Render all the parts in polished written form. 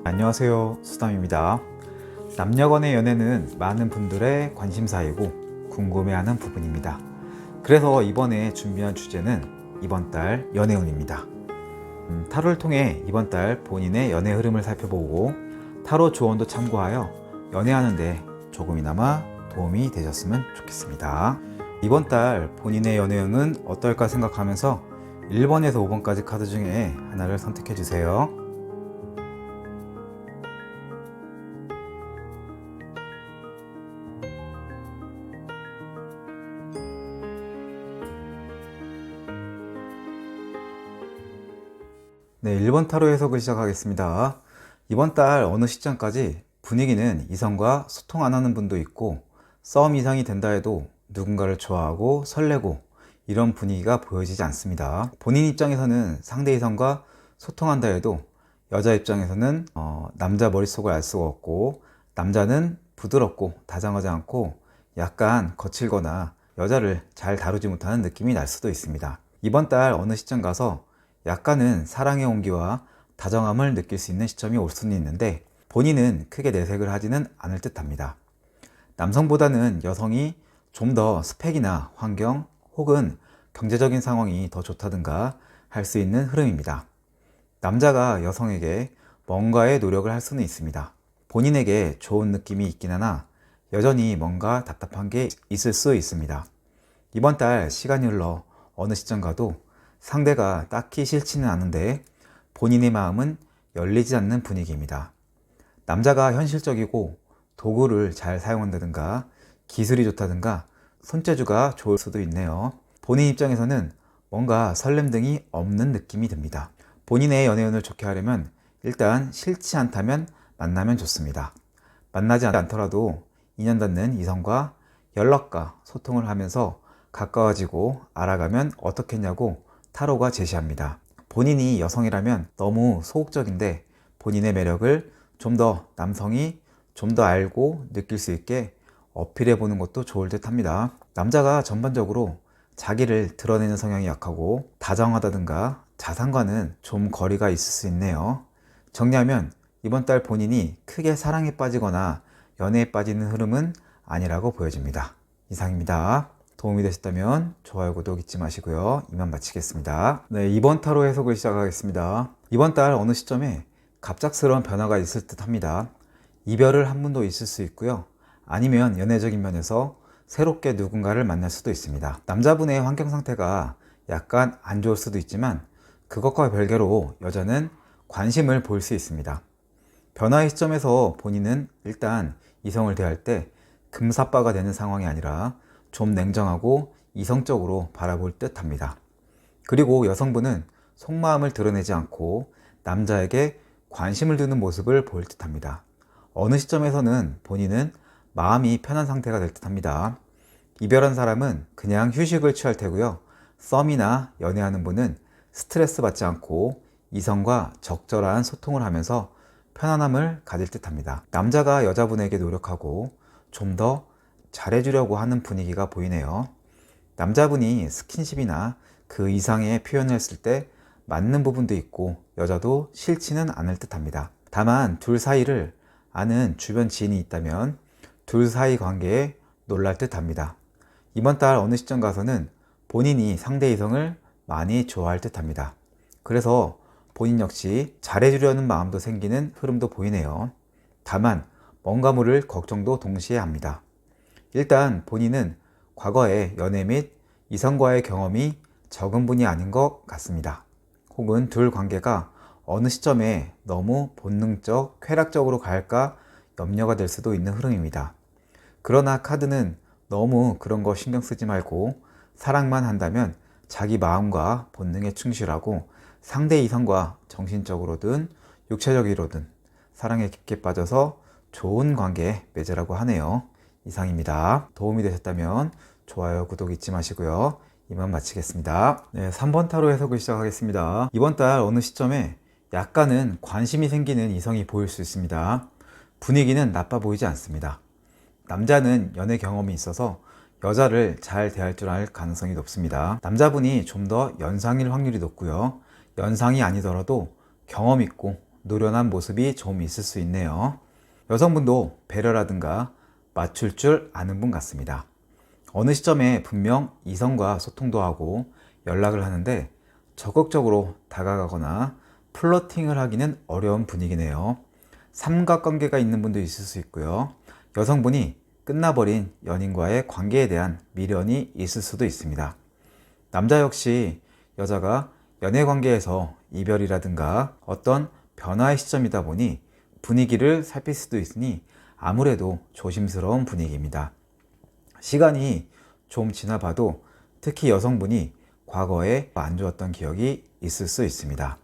안녕하세요, 수담입니다. 남녀간의 연애는 많은 분들의 관심사이고 궁금해하는 부분입니다. 그래서 이번에 준비한 주제는 이번 달 연애운입니다. 타로를 통해 이번 달 본인의 연애 흐름을 살펴보고 타로 조언도 참고하여 연애하는데 조금이나마 도움이 되셨으면 좋겠습니다. 이번 달 본인의 연애운은 어떨까 생각하면서 1번에서 5번까지 카드 중에 하나를 선택해 주세요. 네, 1번 타로 해석을 시작하겠습니다. 이번 달 어느 시점까지 분위기는 이성과 소통 안 하는 분도 있고 싸움 이상이 된다 해도 누군가를 좋아하고 설레고 이런 분위기가 보여지지 않습니다. 본인 입장에서는 상대 이성과 소통한다 해도 여자 입장에서는 남자 머릿속을 알 수가 없고 남자는 부드럽고 다정하지 않고 약간 거칠거나 여자를 잘 다루지 못하는 느낌이 날 수도 있습니다. 이번 달 어느 시점 가서 약간은 사랑의 온기와 다정함을 느낄 수 있는 시점이 올 수는 있는데 본인은 크게 내색을 하지는 않을 듯 합니다. 남성보다는 여성이 좀 더 스펙이나 환경 혹은 경제적인 상황이 더 좋다든가 할 수 있는 흐름입니다. 남자가 여성에게 뭔가의 노력을 할 수는 있습니다. 본인에게 좋은 느낌이 있긴 하나 여전히 뭔가 답답한 게 있을 수 있습니다. 이번 달 시간이 흘러 어느 시점 가도 상대가 딱히 싫지는 않은데 본인의 마음은 열리지 않는 분위기입니다. 남자가 현실적이고 도구를 잘 사용한다든가 기술이 좋다든가 손재주가 좋을 수도 있네요. 본인 입장에서는 뭔가 설렘 등이 없는 느낌이 듭니다. 본인의 연애운을 좋게 하려면 일단 싫지 않다면 만나면 좋습니다. 만나지 않더라도 인연 닿는 이성과 연락과 소통을 하면서 가까워지고 알아가면 어떻겠냐고 타로가 제시합니다. 본인이 여성이라면 너무 소극적인데 본인의 매력을 좀 더 남성이 좀 더 알고 느낄 수 있게 어필해 보는 것도 좋을 듯 합니다. 남자가 전반적으로 자기를 드러내는 성향이 약하고 다정하다든가 자상과는 좀 거리가 있을 수 있네요. 정리하면 이번 달 본인이 크게 사랑에 빠지거나 연애에 빠지는 흐름은 아니라고 보여집니다. 이상입니다. 도움이 되셨다면 좋아요, 구독 잊지 마시고요. 이만 마치겠습니다. 네, 이번 타로 해석을 시작하겠습니다. 이번 달 어느 시점에 갑작스러운 변화가 있을 듯 합니다. 이별을 한 분도 있을 수 있고요. 아니면 연애적인 면에서 새롭게 누군가를 만날 수도 있습니다. 남자분의 환경 상태가 약간 안 좋을 수도 있지만 그것과 별개로 여자는 관심을 보일 수 있습니다. 변화의 시점에서 본인은 일단 이성을 대할 때 금사빠가 되는 상황이 아니라 좀 냉정하고 이성적으로 바라볼 듯 합니다. 그리고 여성분은 속마음을 드러내지 않고 남자에게 관심을 두는 모습을 보일 듯 합니다. 어느 시점에서는 본인은 마음이 편한 상태가 될 듯 합니다. 이별한 사람은 그냥 휴식을 취할 테고요. 썸이나 연애하는 분은 스트레스 받지 않고 이성과 적절한 소통을 하면서 편안함을 가질 듯 합니다. 남자가 여자분에게 노력하고 좀 더 잘해주려고 하는 분위기가 보이네요. 남자분이 스킨십이나 그 이상의 표현을 했을 때 맞는 부분도 있고 여자도 싫지는 않을 듯 합니다. 다만 둘 사이를 아는 주변 지인이 있다면 둘 사이 관계에 놀랄 듯 합니다. 이번 달 어느 시점 가서는 본인이 상대 이성을 많이 좋아할 듯 합니다. 그래서 본인 역시 잘해주려는 마음도 생기는 흐름도 보이네요. 다만 뭔가 모를 걱정도 동시에 합니다. 일단 본인은 과거에 연애 및 이성과의 경험이 적은 분이 아닌 것 같습니다. 혹은 둘 관계가 어느 시점에 너무 본능적, 쾌락적으로 갈까 염려가 될 수도 있는 흐름입니다. 그러나 카드는 너무 그런 거 신경 쓰지 말고 사랑만 한다면 자기 마음과 본능에 충실하고 상대 이성과 정신적으로든 육체적으로든 사랑에 깊게 빠져서 좋은 관계에 맺으라고 하네요. 이상입니다. 도움이 되셨다면 좋아요, 구독 잊지 마시고요. 이만 마치겠습니다. 네, 3번 타로 해석을 시작하겠습니다. 이번 달 어느 시점에 약간은 관심이 생기는 이성이 보일 수 있습니다. 분위기는 나빠 보이지 않습니다. 남자는 연애 경험이 있어서 여자를 잘 대할 줄 알 가능성이 높습니다. 남자분이 좀 더 연상일 확률이 높고요. 연상이 아니더라도 경험 있고 노련한 모습이 좀 있을 수 있네요. 여성분도 배려라든가 맞출 줄 아는 분 같습니다. 어느 시점에 분명 이성과 소통도 하고 연락을 하는데 적극적으로 다가가거나 플러팅을 하기는 어려운 분위기네요. 삼각관계가 있는 분도 있을 수 있고요. 여성분이 끝나버린 연인과의 관계에 대한 미련이 있을 수도 있습니다. 남자 역시 여자가 연애 관계에서 이별이라든가 어떤 변화의 시점이다 보니 분위기를 살필 수도 있으니 아무래도 조심스러운 분위기입니다. 시간이 좀 지나봐도 특히 여성분이 과거에 안 좋았던 기억이 있을 수 있습니다.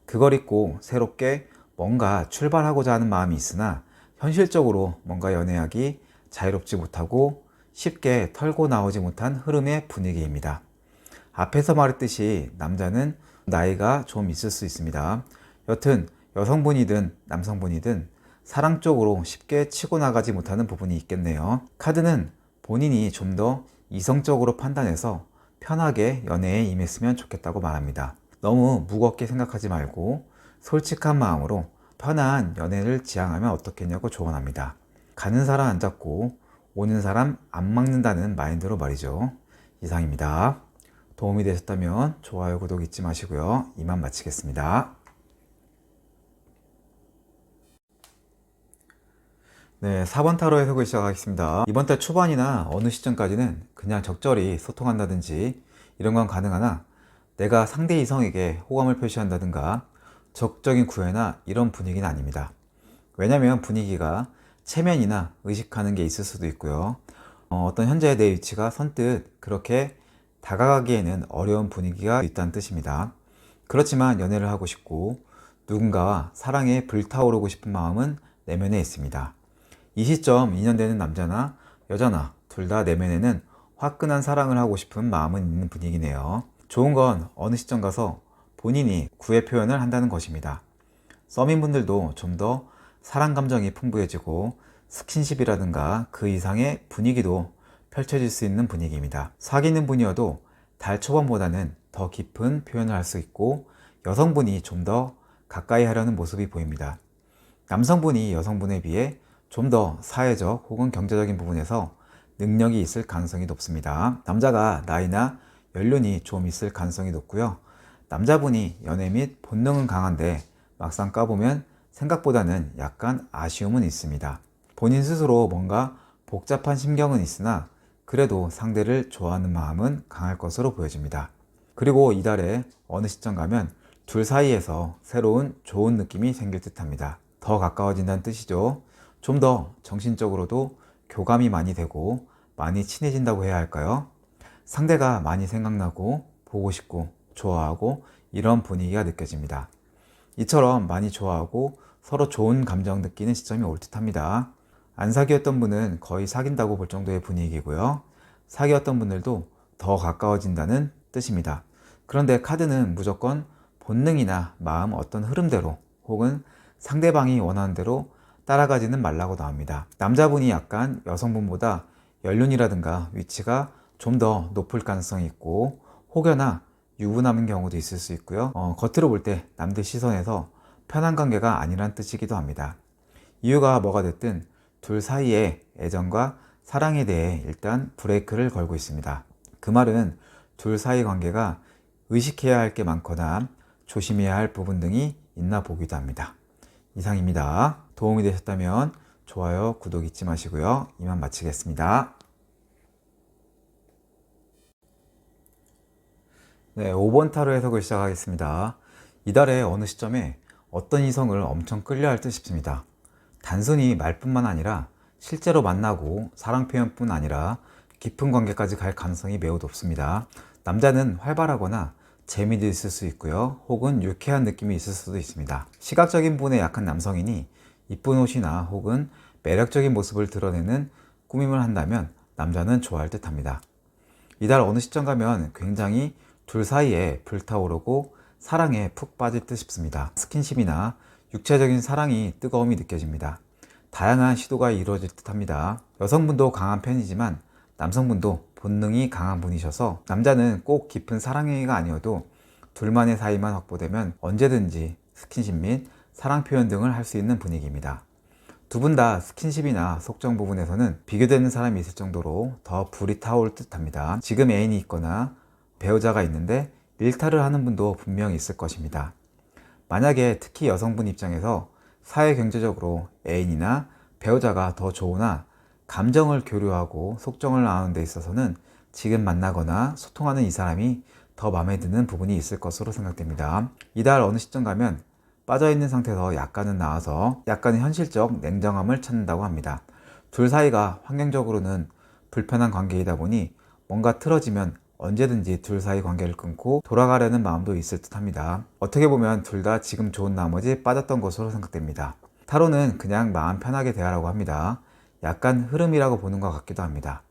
그걸 잊고 새롭게 뭔가 출발하고자 하는 마음이 있으나 현실적으로 뭔가 연애하기 자유롭지 못하고 쉽게 털고 나오지 못한 흐름의 분위기입니다. 앞에서 말했듯이 남자는 나이가 좀 있을 수 있습니다. 여튼 여성분이든 남성분이든 사랑 쪽으로 쉽게 치고 나가지 못하는 부분이 있겠네요. 카드는 본인이 좀 더 이성적으로 판단해서 편하게 연애에 임했으면 좋겠다고 말합니다. 너무 무겁게 생각하지 말고 솔직한 마음으로 편한 연애를 지향하면 어떻겠냐고 조언합니다. 가는 사람 안 잡고 오는 사람 안 막는다는 마인드로 말이죠. 이상입니다. 도움이 되셨다면 좋아요, 구독 잊지 마시고요. 이만 마치겠습니다. 네, 4번 타로 해석을 시작하겠습니다. 이번 달 초반이나 어느 시점까지는 그냥 적절히 소통한다든지 이런 건 가능하나 내가 상대 이성에게 호감을 표시한다든가 적극적인 구애나 이런 분위기는 아닙니다. 왜냐면 분위기가 체면이나 의식하는 게 있을 수도 있고요. 어떤 현재의 내 위치가 선뜻 그렇게 다가가기에는 어려운 분위기가 있다는 뜻입니다. 그렇지만 연애를 하고 싶고 누군가와 사랑에 불타오르고 싶은 마음은 내면에 있습니다. 이 시점 인연되는 남자나 여자나 둘 다 내면에는 화끈한 사랑을 하고 싶은 마음은 있는 분위기네요. 좋은 건 어느 시점 가서 본인이 구애 표현을 한다는 것입니다. 썸인분들도 좀 더 사랑 감정이 풍부해지고 스킨십이라든가 그 이상의 분위기도 펼쳐질 수 있는 분위기입니다. 사귀는 분이어도 달 초반보다는 더 깊은 표현을 할 수 있고 여성분이 좀 더 가까이 하려는 모습이 보입니다. 남성분이 여성분에 비해 좀 더 사회적 혹은 경제적인 부분에서 능력이 있을 가능성이 높습니다. 남자가 나이나 연륜이 좀 있을 가능성이 높고요. 남자분이 연애 및 본능은 강한데 막상 까보면 생각보다는 약간 아쉬움은 있습니다. 본인 스스로 뭔가 복잡한 심경은 있으나 그래도 상대를 좋아하는 마음은 강할 것으로 보여집니다. 그리고 이달에 어느 시점 가면 둘 사이에서 새로운 좋은 느낌이 생길 듯 합니다. 더 가까워진다는 뜻이죠. 좀 더 정신적으로도 교감이 많이 되고 많이 친해진다고 해야 할까요? 상대가 많이 생각나고 보고 싶고 좋아하고 이런 분위기가 느껴집니다. 이처럼 많이 좋아하고 서로 좋은 감정 느끼는 시점이 올 듯합니다. 안 사귀었던 분은 거의 사귄다고 볼 정도의 분위기고요. 사귀었던 분들도 더 가까워진다는 뜻입니다. 그런데 카드는 무조건 본능이나 마음 어떤 흐름대로 혹은 상대방이 원하는 대로 따라가지는 말라고 나옵니다. 남자분이 약간 여성분보다 연륜이라든가 위치가 좀 더 높을 가능성이 있고 혹여나 유부남인 경우도 있을 수 있고요. 겉으로 볼 때 남들 시선에서 편한 관계가 아니란 뜻이기도 합니다. 이유가 뭐가 됐든 둘 사이의 애정과 사랑에 대해 일단 브레이크를 걸고 있습니다. 그 말은 둘 사이 관계가 의식해야 할 게 많거나 조심해야 할 부분 등이 있나 보기도 합니다. 이상입니다. 도움이 되셨다면 좋아요, 구독 잊지 마시고요. 이만 마치겠습니다. 네, 5번 타로 해석을 시작하겠습니다. 이달의 어느 시점에 어떤 이성을 엄청 끌려할 듯 싶습니다. 단순히 말뿐만 아니라 실제로 만나고 사랑 표현뿐 아니라 깊은 관계까지 갈 가능성이 매우 높습니다. 남자는 활발하거나 재미도 있을 수 있고요. 혹은 유쾌한 느낌이 있을 수도 있습니다. 시각적인 부분에 약한 남성이니 이쁜 옷이나 혹은 매력적인 모습을 드러내는 꾸밈을 한다면 남자는 좋아할 듯 합니다. 이달 어느 시점 가면 굉장히 둘 사이에 불타오르고 사랑에 푹 빠질 듯 싶습니다. 스킨십이나 육체적인 사랑이 뜨거움이 느껴집니다. 다양한 시도가 이루어질 듯 합니다. 여성분도 강한 편이지만 남성분도 본능이 강한 분이셔서 남자는 꼭 깊은 사랑 행위가 아니어도 둘만의 사이만 확보되면 언제든지 스킨십 및 사랑 표현 등을 할 수 있는 분위기입니다. 두 분 다 스킨십이나 속정 부분에서는 비교되는 사람이 있을 정도로 더 불이 타올 듯 합니다. 지금 애인이 있거나 배우자가 있는데 일탈을 하는 분도 분명히 있을 것입니다. 만약에 특히 여성분 입장에서 사회 경제적으로 애인이나 배우자가 더 좋으나 감정을 교류하고 속정을 나누는 데 있어서는 지금 만나거나 소통하는 이 사람이 더 마음에 드는 부분이 있을 것으로 생각됩니다. 이달 어느 시점 가면 빠져있는 상태에서 약간은 나아서 약간은 현실적 냉정함을 찾는다고 합니다. 둘 사이가 환경적으로는 불편한 관계이다 보니 뭔가 틀어지면 언제든지 둘 사이 관계를 끊고 돌아가려는 마음도 있을 듯 합니다. 어떻게 보면 둘 다 지금 좋은 나머지 빠졌던 것으로 생각됩니다. 타로는 그냥 마음 편하게 대하라고 합니다. 약간 흐름이라고 보는 것 같기도 합니다.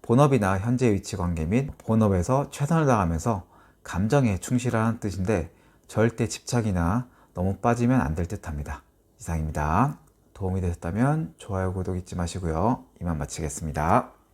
본업이나 현재 위치 관계 및 본업에서 최선을 다하면서 감정에 충실하라는 뜻인데 절대 집착이나 너무 빠지면 안 될 듯 합니다. 이상입니다. 도움이 되셨다면 좋아요, 구독 잊지 마시고요. 이만 마치겠습니다.